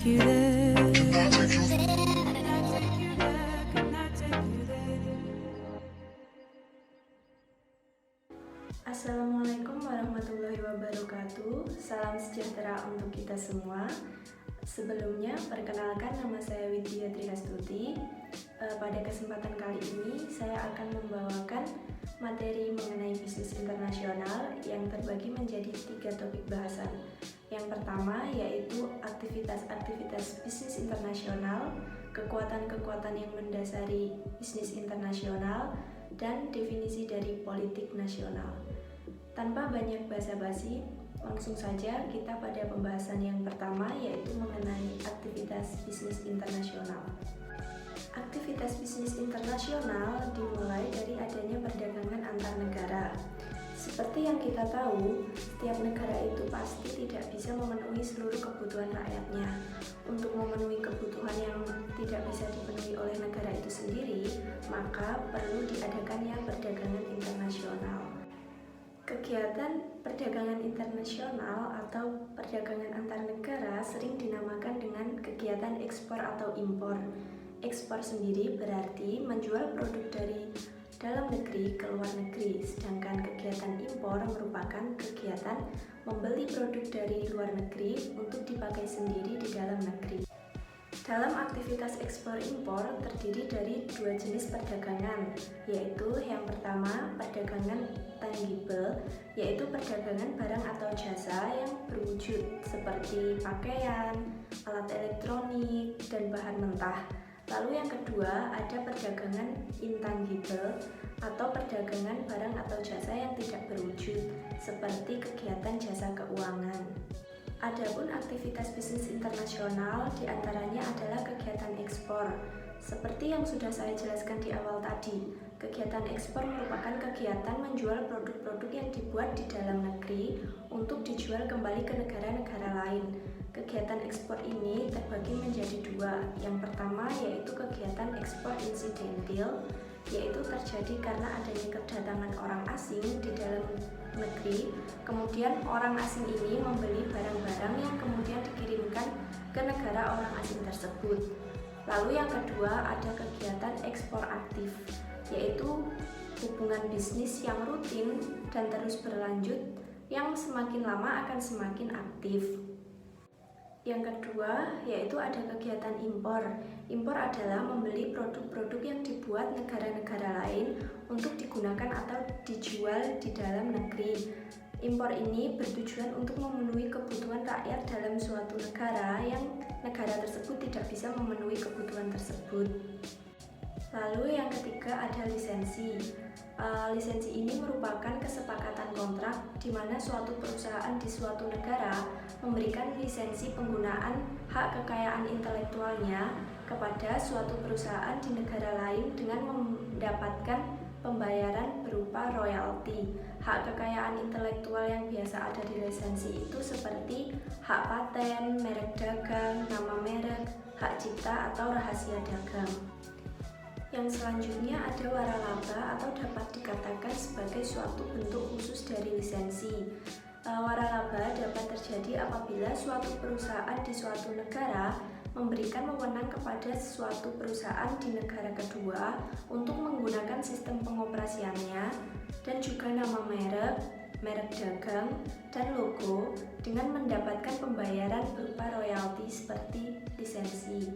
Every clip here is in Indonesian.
take you there? Assalamualaikum warahmatullahi wabarakatuh. Salam sejahtera untuk kita semua. Sebelumnya, perkenalkan, nama saya Widya Trihastuti. Pada kesempatan kali ini, saya akan membawakan materi mengenai bisnis internasional yang terbagi menjadi 3 topik bahasan. Yang pertama yaitu aktivitas-aktivitas bisnis internasional, kekuatan-kekuatan yang mendasari bisnis internasional, dan definisi dari politik nasional. Tanpa banyak basa-basi, langsung saja kita pada pembahasan yang pertama yaitu mengenai aktivitas bisnis internasional. Aktivitas bisnis internasional dimulai dari adanya perdagangan antar negara. Seperti yang kita tahu, setiap negara itu pasti tidak bisa memenuhi seluruh kebutuhan rakyatnya. Untuk memenuhi kebutuhan yang tidak bisa dipenuhi oleh negara itu sendiri, maka perlu diadakannya perdagangan internasional. Kegiatan perdagangan internasional atau perdagangan antar negara sering dinamakan dengan kegiatan ekspor atau impor. Ekspor sendiri berarti menjual produk dari dalam negeri ke luar negeri, sedangkan kegiatan impor merupakan kegiatan membeli produk dari luar negeri untuk dipakai sendiri di dalam negeri. Dalam aktivitas ekspor impor terdiri dari 2 jenis perdagangan, yaitu yang pertama perdagangan tangible, yaitu perdagangan barang atau jasa yang berwujud seperti pakaian, alat elektronik, dan bahan mentah. Lalu yang kedua ada perdagangan intangible atau perdagangan barang atau jasa yang tidak berwujud seperti kegiatan jasa keuangan. Adapun aktivitas bisnis internasional diantaranya adalah kegiatan ekspor. Seperti yang sudah saya jelaskan di awal tadi, kegiatan ekspor merupakan kegiatan menjual produk-produk yang dibuat di dalam negeri untuk dijual kembali ke negara-negara lain. Kegiatan ekspor ini terbagi menjadi 2. Yang pertama yaitu kegiatan ekspor insidental, yaitu terjadi karena adanya kedatangan orang asing di dalam negeri, kemudian orang asing ini membeli barang-barang yang kemudian dikirimkan ke negara orang asing tersebut. Lalu yang kedua ada kegiatan ekspor aktif, yaitu hubungan bisnis yang rutin dan terus berlanjut yang semakin lama akan semakin aktif. Yang kedua yaitu ada kegiatan impor. Impor adalah membeli produk-produk yang dibuat negara-negara lain untuk digunakan atau dijual di dalam negeri. Impor ini bertujuan untuk memenuhi kebutuhan rakyat dalam suatu negara yang negara tersebut tidak bisa memenuhi kebutuhan tersebut. Lalu yang ketiga ada lisensi. Lisensi ini merupakan kesepakatan kontrak di mana suatu perusahaan di suatu negara memberikan lisensi penggunaan hak kekayaan intelektualnya kepada suatu perusahaan di negara lain dengan mendapatkan pembayaran berupa royalti. Hak kekayaan intelektual yang biasa ada di lisensi itu seperti hak paten, merek dagang, nama merek, hak cipta atau rahasia dagang. Yang selanjutnya ada waralaba atau dapat dikatakan sebagai suatu bentuk khusus dari lisensi. Waralaba dapat terjadi apabila suatu perusahaan di suatu negara memberikan wewenang kepada suatu perusahaan di negara kedua untuk menggunakan sistem pengoperasiannya dan juga nama merek, merek dagang, dan logo dengan mendapatkan pembayaran berupa royalti seperti lisensi.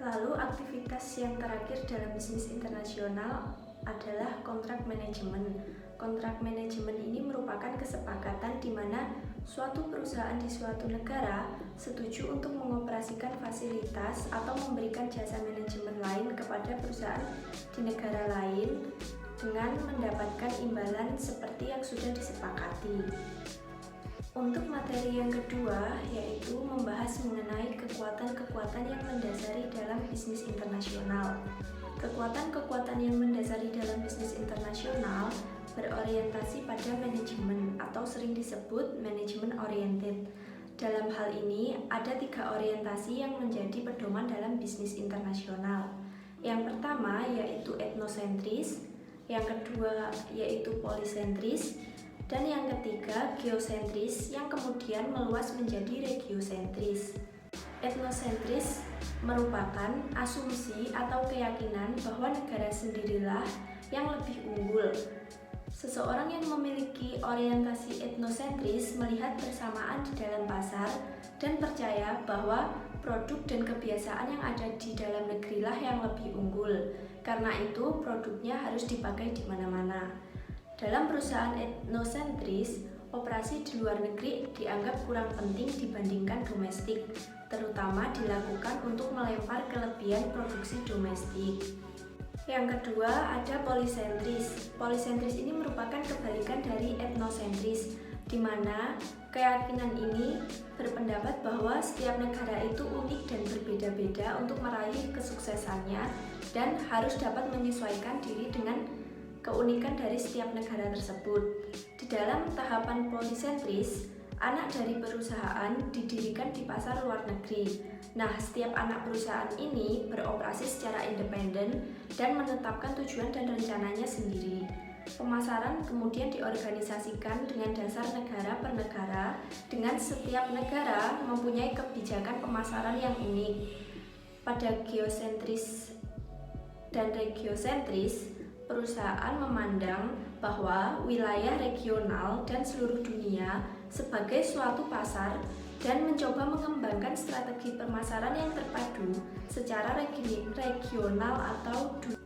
Lalu aktivitas yang terakhir dalam bisnis internasional adalah kontrak manajemen. Kontrak manajemen ini merupakan kesepakatan di mana suatu perusahaan di suatu negara setuju untuk mengoperasikan fasilitas atau memberikan jasa manajemen lain kepada perusahaan di negara lain dengan mendapatkan imbalan seperti yang sudah disepakati. Untuk materi yang kedua yaitu membahas mengenai kekuatan-kekuatan yang mendasari dalam bisnis internasional. Kekuatan-kekuatan yang mendasari dalam bisnis internasional berorientasi pada manajemen atau sering disebut manajemen oriented. Dalam hal ini ada 3 orientasi yang menjadi pedoman dalam bisnis internasional. Yang pertama yaitu etnosentris, yang kedua yaitu polisentris, dan yang ketiga geosentris yang kemudian meluas menjadi regiosentris. Etnosentris merupakan asumsi atau keyakinan bahwa negara sendirilah yang lebih unggul. Seseorang yang memiliki orientasi etnosentris melihat persamaan di dalam pasar dan percaya bahwa produk dan kebiasaan yang ada di dalam negerilah yang lebih unggul. Karena itu, produknya harus dipakai di mana-mana. Dalam perusahaan etnosentris, operasi di luar negeri dianggap kurang penting dibandingkan domestik, terutama dilakukan untuk melempar kelebihan produksi domestik. Yang kedua, ada polisentris. Polisentris ini merupakan kebalikan dari etnosentris, di mana keyakinan ini berpendapat bahwa setiap negara itu unik dan berbeda-beda untuk meraih kesuksesannya dan harus dapat menyesuaikan diri dengan keunikan dari setiap negara tersebut. Di dalam tahapan polisentris, anak dari perusahaan didirikan di pasar luar negeri. Nah, setiap anak perusahaan ini beroperasi secara independen dan menetapkan tujuan dan rencananya sendiri. Pemasaran kemudian diorganisasikan dengan dasar negara per negara, dengan setiap negara mempunyai kebijakan pemasaran yang unik. Pada geosentris dan regiosentris, perusahaan memandang bahwa wilayah regional dan seluruh dunia sebagai suatu pasar dan mencoba mengembangkan strategi pemasaran yang terpadu secara regional atau dunia.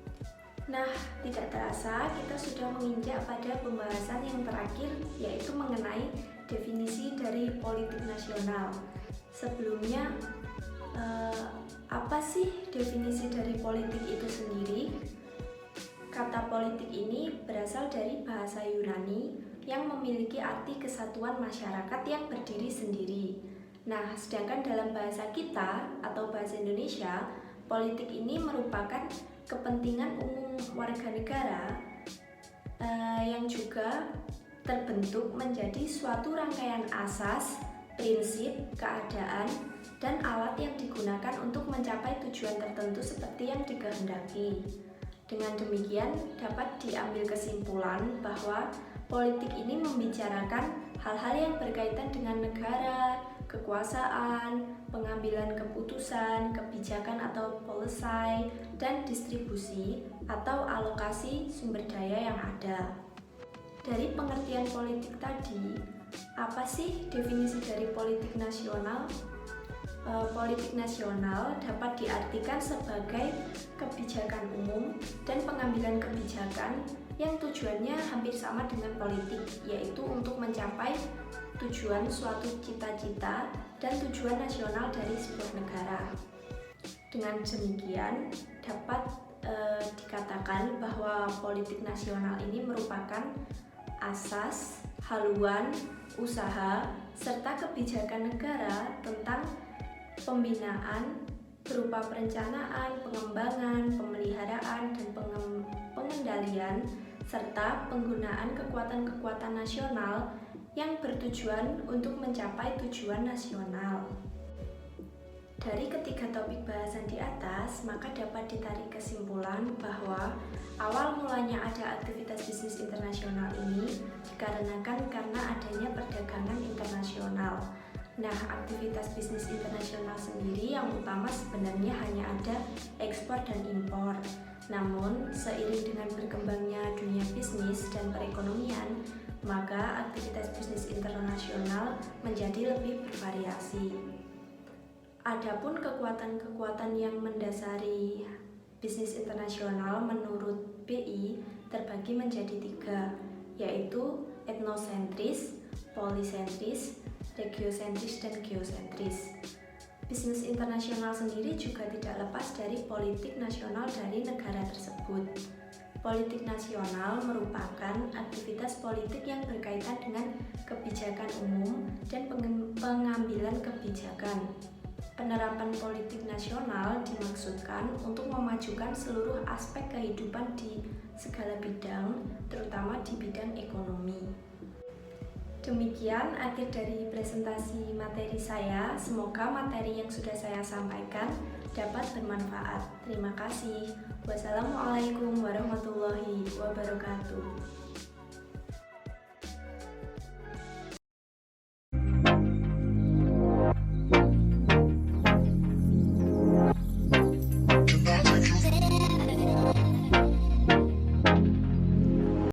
Nah, tidak terasa kita sudah menginjak pada pembahasan yang terakhir, yaitu mengenai definisi dari politik nasional. Sebelumnya, apa sih definisi dari politik itu sendiri? Kata politik ini berasal dari bahasa Yunani yang memiliki arti kesatuan masyarakat yang berdiri sendiri. Nah, sedangkan dalam bahasa kita atau bahasa Indonesia, politik ini merupakan kepentingan umum warga negara yang juga terbentuk menjadi suatu rangkaian asas, prinsip, keadaan, dan alat yang digunakan untuk mencapai tujuan tertentu seperti yang dikehendaki. Dengan demikian, dapat diambil kesimpulan bahwa politik ini membicarakan hal-hal yang berkaitan dengan negara, kekuasaan, pengambilan keputusan, kebijakan atau policy, dan distribusi atau alokasi sumber daya yang ada. Dari pengertian politik tadi, apa sih definisi dari politik nasional? Politik nasional dapat diartikan sebagai kebijakan umum dan pengambilan kebijakan yang tujuannya hampir sama dengan politik, yaitu untuk mencapai tujuan suatu cita-cita dan tujuan nasional dari sebuah negara. Dengan demikian, dapat dikatakan bahwa politik nasional ini merupakan asas, haluan, usaha, serta kebijakan negara tentang pembinaan berupa perencanaan, pengembangan, pemeliharaan, dan pengendalian, serta penggunaan kekuatan-kekuatan nasional yang bertujuan untuk mencapai tujuan nasional. Dari ketiga topik bahasan di atas, maka dapat ditarik kesimpulan bahwa awal mulanya ada aktivitas bisnis internasional ini dikarenakan karena adanya perdagangan internasional. Nah, aktivitas bisnis internasional sendiri yang utama sebenarnya hanya ada ekspor dan impor. Namun, seiring dengan berkembangnya dunia bisnis dan perekonomian, maka aktivitas bisnis internasional menjadi lebih bervariasi. Adapun kekuatan-kekuatan yang mendasari bisnis internasional menurut BI terbagi menjadi 3, yaitu etnosentris, polisentris, regiosentris, dan geosentris. Bisnis internasional sendiri juga tidak lepas dari politik nasional dari negara tersebut. Politik nasional merupakan aktivitas politik yang berkaitan dengan kebijakan umum dan pengambilan kebijakan. Penerapan politik nasional dimaksudkan untuk memajukan seluruh aspek kehidupan di segala bidang, terutama di bidang ekonomi. Demikian akhir dari presentasi materi saya. Semoga materi yang sudah saya sampaikan dapat bermanfaat. Terima kasih. Wassalamualaikum warahmatullahi wabarakatuh.